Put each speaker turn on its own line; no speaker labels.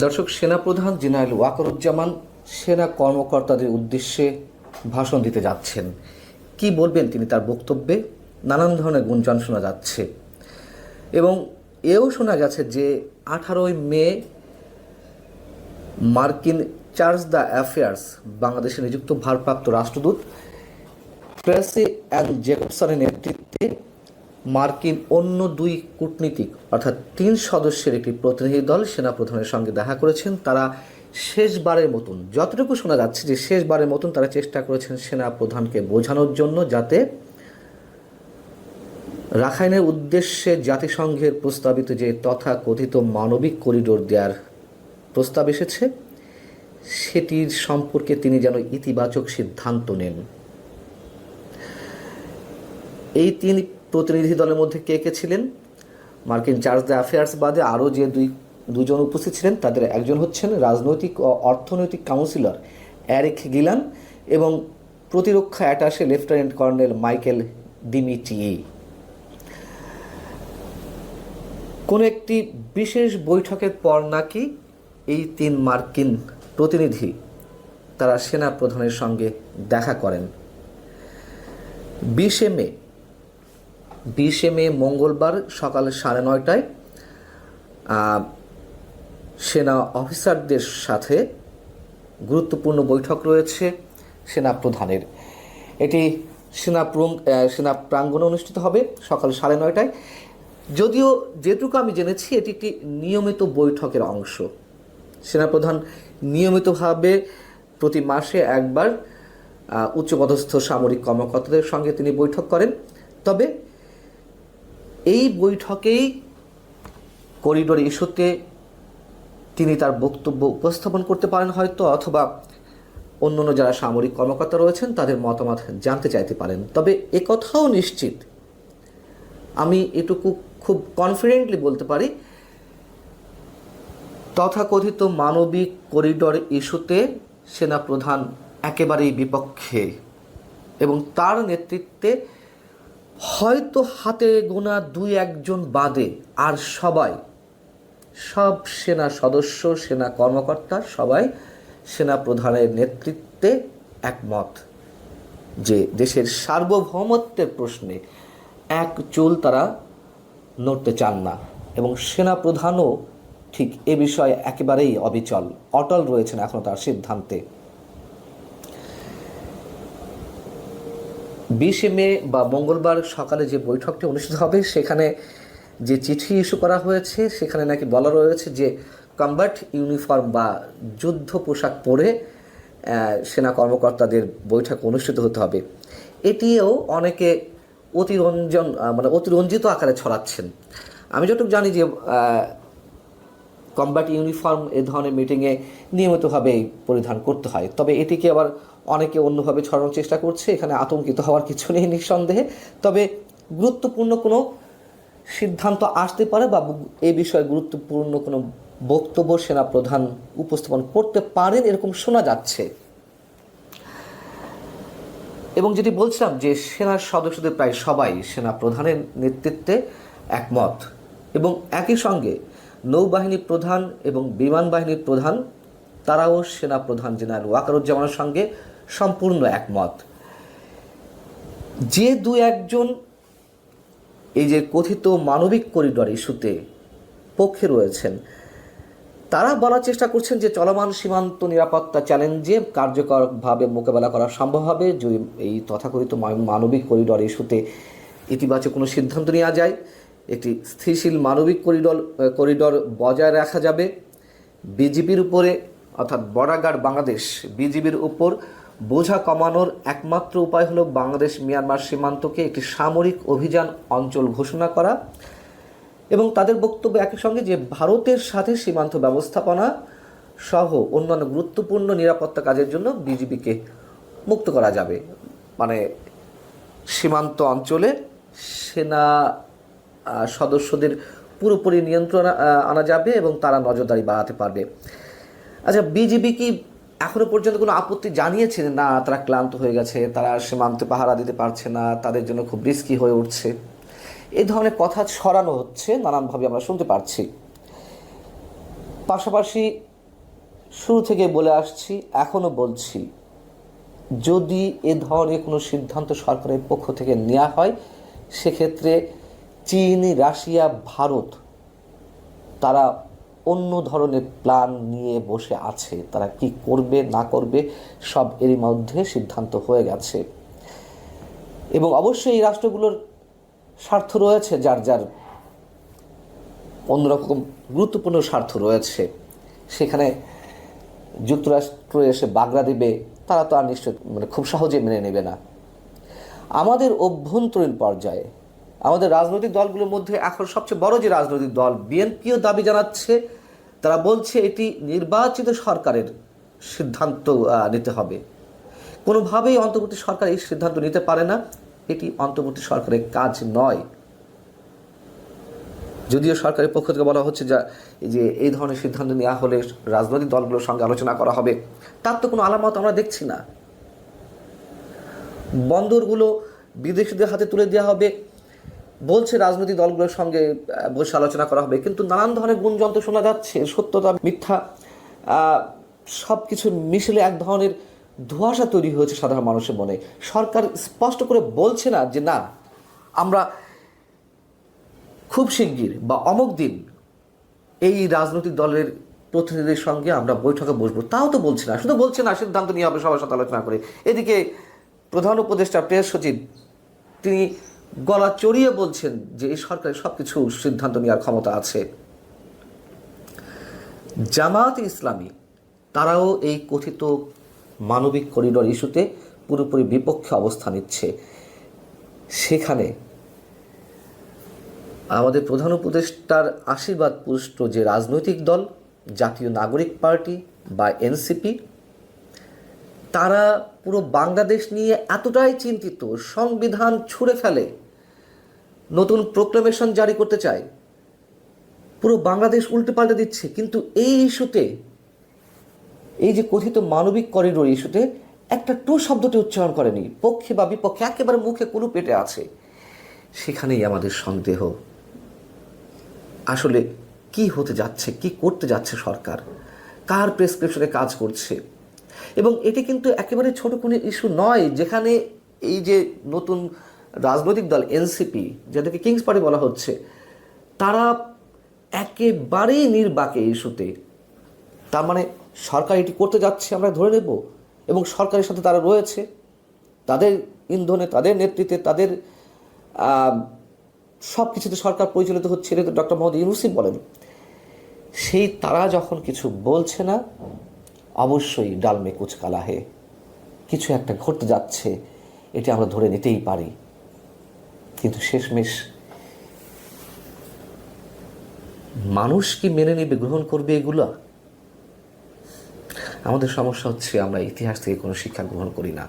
দর্শক, সেনাপ্রধান জেনারেল ওয়াকারুজ্জামান সেনা কর্মকর্তাদের উদ্দেশ্যে ভাষণ দিতে যাচ্ছেন। কি বলবেন তিনি তার বক্তব্যে? নানান ধরনের গুঞ্জন শোনা যাচ্ছে এবং এও শোনা গেছে যে 18ই মে মার্কিন চার্জ দ্য অ্যাফেয়ার্স বাংলাদেশে নিযুক্ত ভারপ্রাপ্ত রাষ্ট্রদূত ট্রেসি অ্যান জেকবসনের নেতৃত্বে মার্কিন অন্য দুই কূটনীতিক অর্থাৎ 3 সদস্যের একটি প্রতিনিধি দল সেনাপ্রধানের সঙ্গে দেখা করেছেন। তারা শেষবারের মতন, যতটুকু শোনা যাচ্ছে যে শেষবারের মতন তারা চেষ্টা করেছেন সেনাপ্রধানকে বোঝানোর জন্য যাতে রাখাইনের উদ্দেশ্যে জাতিসংঘের প্রস্তাবিত যে তথাকথিত মানবিক করিডোর দেওয়ার প্রস্তাব এসেছে সেটির সম্পর্কে তিনি যেন ইতিবাচক সিদ্ধান্ত নেন। এই 3 প্রতিনিধি দলের মধ্যে কে কে ছিলেন? মার্কিন চার্জ দ্য অ্যাফেয়ার্স বাদে আরও যে দুজন উপস্থিত ছিলেন তাদের একজন হচ্ছেন রাজনৈতিক ও অর্থনৈতিক কাউন্সিলর এরিক গিলান এবং প্রতিরক্ষা অ্যাটাশে লেফটেন্যান্ট কর্নেল মাইকেল ডিমিটিই। কোনো একটি বিশেষ বৈঠকের পর নাকি এই 3 মার্কিন প্রতিনিধি তারা সেনা প্রধানের সঙ্গে দেখা করেন। 20 মে মঙ্গলবার সকাল 9:30টায় সেনা অফিসারদের সাথে গুরুত্বপূর্ণ বৈঠক রয়েছে সেনা প্রধানের। এটি সেনা প্রাঙ্গণে অনুষ্ঠিত হবে সকাল 9:30টায়। যদিও যেটুকু আমি জেনেছি এটি একটি নিয়মিত বৈঠকের অংশ। সেনাপ্রধান নিয়মিতভাবে প্রতি মাসে একবার উচ্চপদস্থ সামরিক কর্মকর্তাদের সঙ্গে তিনি বৈঠক করেন। তবে এই বৈঠকেই করিডোর ইস্যুতে তিনি তার বক্তব্য উপস্থাপন করতে পারেন হয়তো, অথবা অন্যান্য যারা সামরিক কর্মকর্তা রয়েছেন তাদের মতামত জানতে চাইতে পারেন। তবে একথাও নিশ্চিত, আমি এটুকু খুব কনফিডেন্টলি বলতে পারি, তথাকথিত মানবিক করিডোর ইস্যুতে সেনাপ্রধান একেবারেই বিপক্ষে এবং তার নেতৃত্বে হয়তো হাতে গোনা 2-1 জন বাদে আর সব সেনা সদস্য, সেনা কর্মকর্তা সবাই সেনাপ্রধানের নেতৃত্বে একমত যে দেশের সার্বভৌমত্বের প্রশ্নে এক চুল তারা নড়তে চান না এবং সেনাপ্রধানও ঠিক এ বিষয়ে একেবারেই অটল রয়েছেন এখনও তার সিদ্ধান্তে। 20 মে বা মঙ্গলবার সকালে যে বৈঠকটি অনুষ্ঠিত হবে সেখানে যে চিঠি ইস্যু করা হয়েছে সেখানে নাকি বলা রয়েছে যে কমব্যাট ইউনিফর্ম বা যুদ্ধ পোশাক পরে সেনা কর্মকর্তাদের বৈঠক অনুষ্ঠিত হতে হবে। এটিও অনেকে অতিরঞ্জিত আকারে ছড়াচ্ছেন। আমি যতটুকু জানি যে কমব্যাট ইউনিফর্ম এ ধরনের মিটিংয়ে নিয়মিতভাবে পরিধান করতে হয়, তবে এটিকে আবার অনেকে অন্যভাবে ছড়ানোর চেষ্টা করছে। এখানে আতঙ্কিত হওয়ার কিছু নেই নিঃসন্দেহে। তবে গুরুত্বপূর্ণ কোনো সিদ্ধান্ত আসতে পারে বা এই বিষয়ে গুরুত্বপূর্ণ কোনো বক্তব্য সেনাপ্রধান উপস্থাপন করতে পারেন এরকম শোনা যাচ্ছে। এবং যেটি বলছিলাম যে সেনার সদস্যদের প্রায় সবাই সেনাপ্রধানের নেতৃত্বে একমত এবং একই সঙ্গে নৌবাহিনী প্রধান এবং বিমান বাহিনীর প্রধান তারাও সেনাপ্রধান জেনারেল ওয়াকারুজ্জামানের সঙ্গে সম্পূর্ণ একমত। যে 2-1 জন এই যে কথিত মানবিক করিডোর ইস্যুতে পক্ষে রয়েছেন তারা বলার চেষ্টা করছেন যে চলমান সীমান্ত নিরাপত্তা চ্যালেঞ্জে কার্যকরভাবে মোকাবেলা করা সম্ভব হবে যদি এই তথাকথিত মানবিক করিডোর ইস্যুতে ইতিবাচক কোনো সিদ্ধান্ত নেওয়া যায়। একটি স্থিতিশীল মানবিক করিডোর বজায় রাখা যাবে। বিজিবির উপরে অর্থাৎ বর্ডার গার্ড বাংলাদেশ বিজিবির উপর বোঝা কমানোর একমাত্র উপায় হলো বাংলাদেশ মিয়ানমার সীমান্তকে একটি সামরিক অভিযান অঞ্চল ঘোষণা করা এবং তাদের বক্তব্য একই সঙ্গে যে ভারতের সাথে সীমান্ত ব্যবস্থাপনা সহ অন্যান্য গুরুত্বপূর্ণ নিরাপত্তা কাজের জন্য বিজিবিকে মুক্ত করা যাবে। মানে সীমান্ত অঞ্চলে সেনা সদস্যদের পুরোপুরি নিয়ন্ত্রণ আনা যাবে এবং তারা নজরদারি বাড়াতে পারবে। আচ্ছা, বিজিবি কি এখনো পর্যন্ত কোনো আপত্তি জানিয়েছে? না, তারা ক্লান্ত হয়ে গেছে, তারা সীমান্তে পাহারা দিতে পারছে না, তাদের জন্য খুব রিস্কি হয়ে উঠছে, এই ধরনের কথা ছড়ানো হচ্ছে নানানভাবে আমরা শুনতে পাচ্ছি। পাশাপাশি শুরু থেকে বলে আসছি, এখনো বলছি, যদি এ ধরনের কোনো সিদ্ধান্ত সরকারের পক্ষ থেকে নেওয়া হয়, সেক্ষেত্রে চীন, রাশিয়া, ভারত তারা অন্য ধরনের প্ল্যান নিয়ে বসে আছে। তারা কি করবে না করবে সব এরই মধ্যে সিদ্ধান্ত হয়ে গেছে। এবং অবশ্যই এই রাষ্ট্রগুলোর স্বার্থ রয়েছে, যার যার অন্যরকম গুরুত্বপূর্ণ স্বার্থ রয়েছে। সেখানে যুক্তরাষ্ট্র এসে বাগড়া দিবে, তারা তো আর নিশ্চয় খুব সহজে মেনে নেবে না। আমাদের অভ্যন্তরীণ পর্যায়ে আমাদের রাজনৈতিক দলগুলোর মধ্যে এখন সবচেয়ে বড় যে রাজনৈতিক দল বিএনপিও দাবি জানাচ্ছে, তারা বলছে এটি নির্বাচিত সরকারের সিদ্ধান্ত নিতে হবে। কোনোভাবেই অন্তর্বর্তী সরকার এই সিদ্ধান্ত নিতে পারে না, এটি অন্তর্বর্তী সরকারের কাজ নয়। যদিও সরকারের পক্ষ থেকে বলা হচ্ছে যে এই ধরনের সিদ্ধান্ত নেওয়া হলে রাজনৈতিক দলগুলোর সঙ্গে আলোচনা করা হবে, তার তো কোনো আলামত আমরা দেখছি না। বন্দরগুলো বিদেশিদের হাতে তুলে দেওয়া হবে বলছে, রাজনৈতিক দলগুলোর সঙ্গে বসে আলোচনা করা হবে, কিন্তু নানান ধরনের গুঞ্জন শোনা যাচ্ছে, সত্যতা মিথ্যা সব কিছু মিশলে এক ধরনের ধোঁয়াশা তৈরি হয়েছে সাধারণ মানুষের মনে। সরকার স্পষ্ট করে বলছে না যে না, আমরা খুব শিগগির বা অমুক দিন এই রাজনৈতিক দলের প্রতিনিধিদের সঙ্গে আমরা বৈঠকে বসবো, তাও তো বলছে না। শুধু বলছে না সিদ্ধান্ত নিয়ে হবে সবার সাথে আলোচনা করে। এদিকে প্রধান উপদেষ্টা প্রেস সচিব তিনি গলা চড়িয়ে বলছেন যে এই সরকারের সব কিছু সিদ্ধান্ত নেওয়ার ক্ষমতা আছে। জামায়াত ইসলামী তারাও এই কথিত মানবিক করিডোর ইস্যুতে পুরোপুরি বিপক্ষে অবস্থান নিচ্ছে। সেখানে আমাদের প্রধান উপদেষ্টার আশীর্বাদ পুষ্ট যে রাজনৈতিক দল জাতীয় নাগরিক পার্টি বা এনসিপি, তারা পুরো বাংলাদেশ নিয়ে এতটাই চিন্তিত, সংবিধান ছুঁড়ে ফেলে নতুন প্রোক্লামেশন জারি করতে চায়, পুরো বাংলাদেশ উল্টে পাল্টে দিচ্ছে। কিন্তু এই ইস্যুতে, এই যে কথিত মানবিক করিডোর ইস্যুতে একটা টু শব্দটি উচ্চারণ করেনি, পক্ষে বা বিপক্ষে একেবারে মুখে কুলু পেটে আছে। সেখানেই আমাদের সন্দেহ, আসলে কি হতে যাচ্ছে, কি করতে যাচ্ছে সরকার, কার প্রেসক্রিপশনে কাজ করছে। এবং এটি কিন্তু একেবারে ছোট কোনো ইস্যু নয়, যেখানে এই যে নতুন রাজনৈতিক দল এনসিপি, যাদেরকে কিংস পার্টি বলা হচ্ছে, তারা একেবারেই নির্বাকে ইস্যুতে। তার মানে সরকার এটি করতে যাচ্ছে আমরা ধরে নেব, এবং সরকারের সাথে তারা রয়েছে, তাদের ইন্ধনে, তাদের নেতৃত্বে, তাদের সব কিছুতে সরকার পরিচালিত হচ্ছে। এটা তো ডক্টর মোহাম্মদ ইউনূসই বলেন। সেই তারা যখন কিছু বলছে না, অবশ্যই ডালমে কুচ কালা হে, কিছু একটা ঘটতে যাচ্ছে, এটি আমরা ধরে নিতেই পারি। কিন্তু শেষমেশ মানুষ কি মেনে নেবে, গ্রহণ করবে এগুলো? আমাদের সমস্যা হচ্ছে আমরা ইতিহাস থেকে কোনো শিক্ষা গ্রহণ করি না।